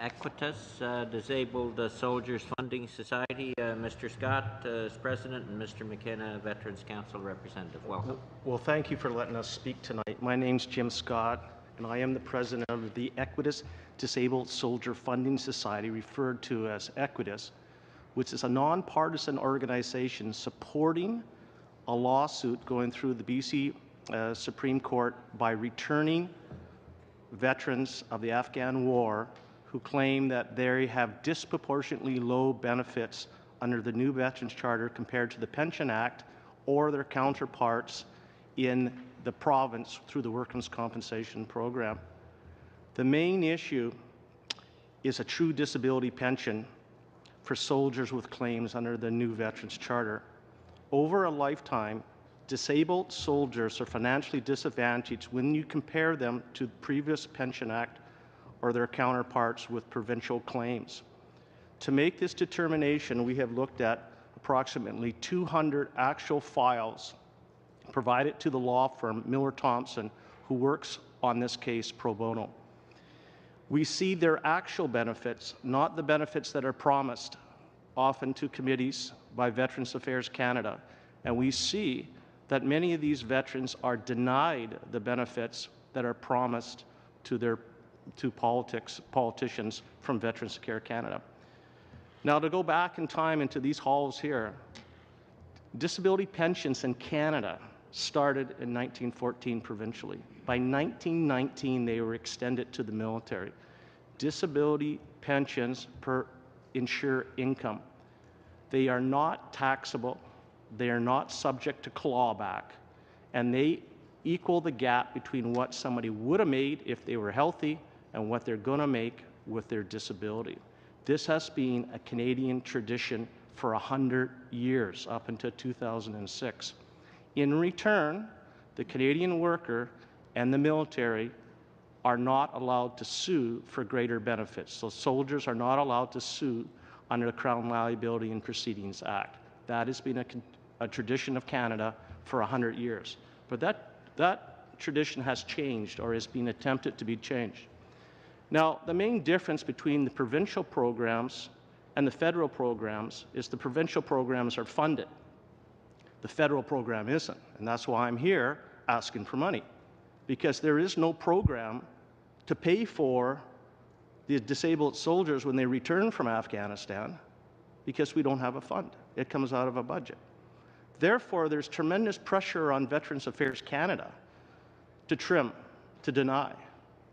Equitas Disabled Soldiers Funding Society. Mr. Scott is president, and Mr. McKenna, Veterans Council representative. Welcome. Well, thank you for letting us speak tonight. My name's Jim Scott, and I am the president of the Equitas Disabled Soldier Funding Society, referred to as Equitas, which is a nonpartisan organization supporting a lawsuit going through the BC Supreme Court by returning veterans of the Afghan War who claim that they have disproportionately low benefits under the new Veterans Charter compared to the Pension Act or their counterparts in the province through the Workers' Compensation Program. The main issue is a true disability pension for soldiers with claims under the new Veterans Charter. Over a lifetime, disabled soldiers are financially disadvantaged when you compare them to the previous Pension Act or their counterparts with provincial claims. To make this determination, we have looked at approximately 200 actual files provided to the law firm Miller Thompson, who works on this case pro bono. We see their actual benefits, not the benefits that are promised, often to committees by Veterans Affairs Canada, and we see that many of these veterans are denied the benefits that are promised to politicians from Veterans Care Canada. Now, to go back in time into these halls here, disability pensions in Canada started in 1914 provincially. By 1919, they were extended to the military. Disability pensions ensure income. They are not taxable, they are not subject to clawback, and they equal the gap between what somebody would have made if they were healthy and what they're going to make with their disability. This has been a Canadian tradition for 100 years, up until 2006. In return, the Canadian worker and the military are not allowed to sue for greater benefits. So soldiers are not allowed to sue under the Crown Liability and Proceedings Act. That has been a tradition of Canada for 100 years. But that tradition has changed, or is being attempted to be changed. Now, the main difference between the provincial programs and the federal programs is the provincial programs are funded. The federal program isn't, and that's why I'm here asking for money, because there is no program to pay for the disabled soldiers when they return from Afghanistan, because we don't have a fund. It comes out of a budget. Therefore, there's tremendous pressure on Veterans Affairs Canada to trim, to deny,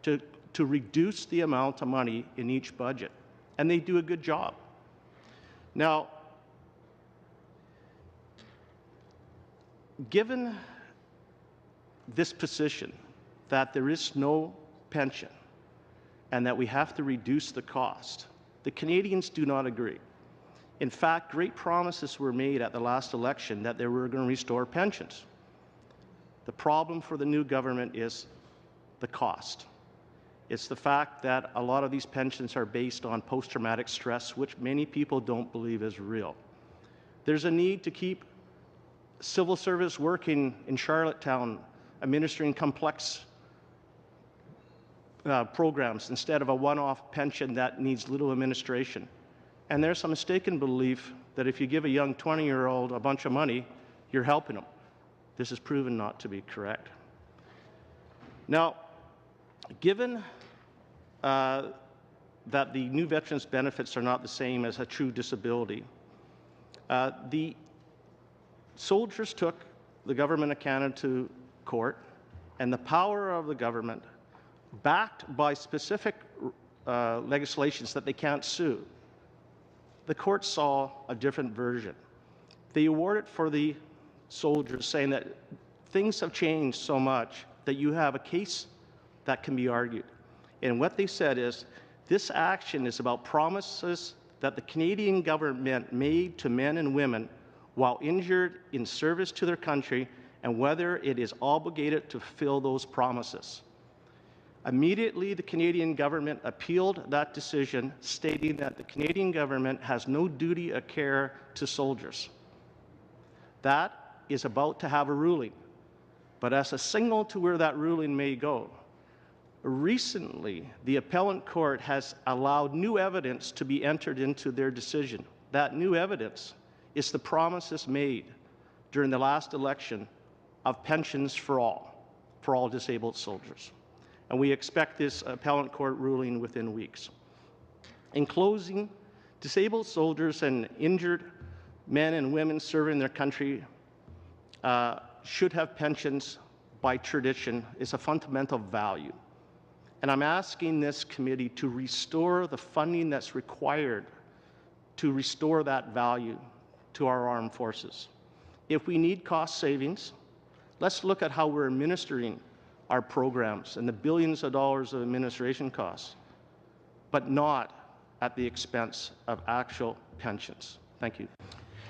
to reduce the amount of money in each budget, and they do a good job. Now, given this position that there is no pension and that we have to reduce the cost, the Canadians do not agree. In fact, great promises were made at the last election that they were going to restore pensions. The problem for the new government is the cost. It's the fact that a lot of these pensions are based on post-traumatic stress, which many people don't believe is real. There's a need to keep civil service working in Charlottetown, administering complex programs instead of a one-off pension that needs little administration. And there's a mistaken belief that if you give a young 20-year-old a bunch of money, you're helping them. This is proven not to be correct. Now, given that the new veterans' benefits are not the same as a true disability, the soldiers took the Government of Canada to court, and the power of the government, backed by specific legislations that they can't sue, the court saw a different version. They awarded for the soldiers, saying that things have changed so much that you have a case that can be argued. And what they said is, this action is about promises that the Canadian government made to men and women while injured in service to their country, and whether it is obligated to fulfill those promises. Immediately, the Canadian government appealed that decision, stating that the Canadian government has no duty of care to soldiers. That is about to have a ruling, but as a signal to where that ruling may go, Recently, the appellate court has allowed new evidence to be entered into their decision. That new evidence is the promises made during the last election of pensions for all disabled soldiers. And we expect this appellate court ruling within weeks. In closing, disabled soldiers and injured men and women serving their country should have pensions by tradition. It's a fundamental value. And I'm asking this committee to restore the funding that's required to restore that value to our armed forces. If we need cost savings, let's look at how we're administering our programs and the billions of dollars of administration costs, but not at the expense of actual pensions. Thank you.